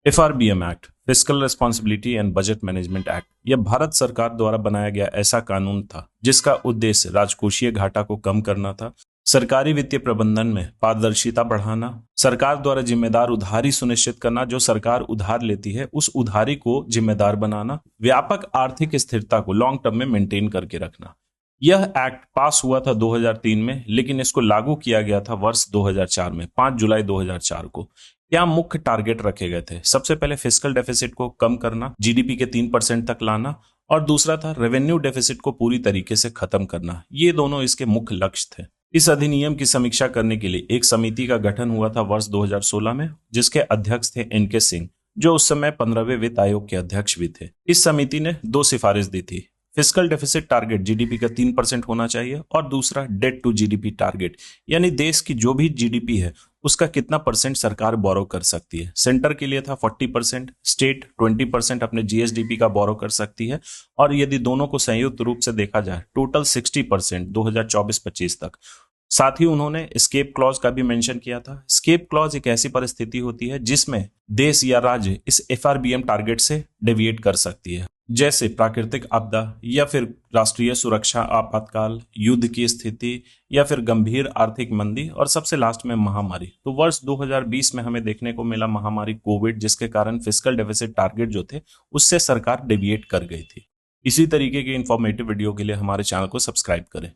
FRBM act, fiscal responsibility and budget management act, यह भारत सरकार द्वारा बनाया गया ऐसा कानून था जिसका उद्देश्य राजकोषीय घाटा को कम करना था, सरकारी वित्तीय प्रबंधन में पारदर्शिता बढ़ाना, सरकार द्वारा जिम्मेदार उधारी सुनिश्चित करना, जो सरकार उधार लेती है उस उधारी को जिम्मेदार बनाना, व्यापक आर्थिक स्थिरता को लॉन्ग टर्म में मेंटेन करके रखना। यह एक्ट पास हुआ था 2003 में, लेकिन इसको लागू किया गया था वर्ष 2004 में, 5 जुलाई 2004 को। क्या मुख्य टारगेट रखे गए थे? सबसे पहले फिस्कल डेफिसिट को कम करना, जीडीपी के 3% तक लाना, और दूसरा था रेवेन्यू डेफिसिट को पूरी तरीके से खत्म करना। ये दोनों इसके मुख्य लक्ष्य थे। इस अधिनियम की समीक्षा करने के लिए एक समिति का गठन हुआ था वर्ष 2016 में, जिसके अध्यक्ष थे एनके सिंह, जो उस समय 15वें वित्त आयोग के अध्यक्ष भी थे। इस समिति ने 2 सिफारिश दी थी। फिस्कल डेफिसिट टारगेट जीडीपी का 3% होना चाहिए, और दूसरा डेट टू जीडीपी टारगेट, यानी देश की जो भी जीडीपी है उसका कितना परसेंट सरकार बोरो कर सकती है। सेंटर के लिए था 40%, स्टेट 20% अपने जीएसडीपी का बोरो कर सकती है, और यदि दोनों को संयुक्त रूप से देखा जाए टोटल 60% 2024-25 तक। साथ ही उन्होंने एस्केप क्लॉज का भी मेंशन किया था। एस्केप क्लॉज एक ऐसी परिस्थिति होती है जिसमें देश या राज्य इस एफआरबीएम टारगेट से डेविएट कर सकती है, जैसे प्राकृतिक आपदा या फिर राष्ट्रीय सुरक्षा आपातकाल, युद्ध की स्थिति, या फिर गंभीर आर्थिक मंदी, और सबसे लास्ट में महामारी। तो वर्ष 2020 में हमें देखने को मिला महामारी कोविड, जिसके कारण फिस्कल डेफिसिट टारगेट जो थे उससे सरकार डेविएट कर गई थी। इसी तरीके के इंफॉर्मेटिव वीडियो के लिए हमारे चैनल को सब्सक्राइब करें।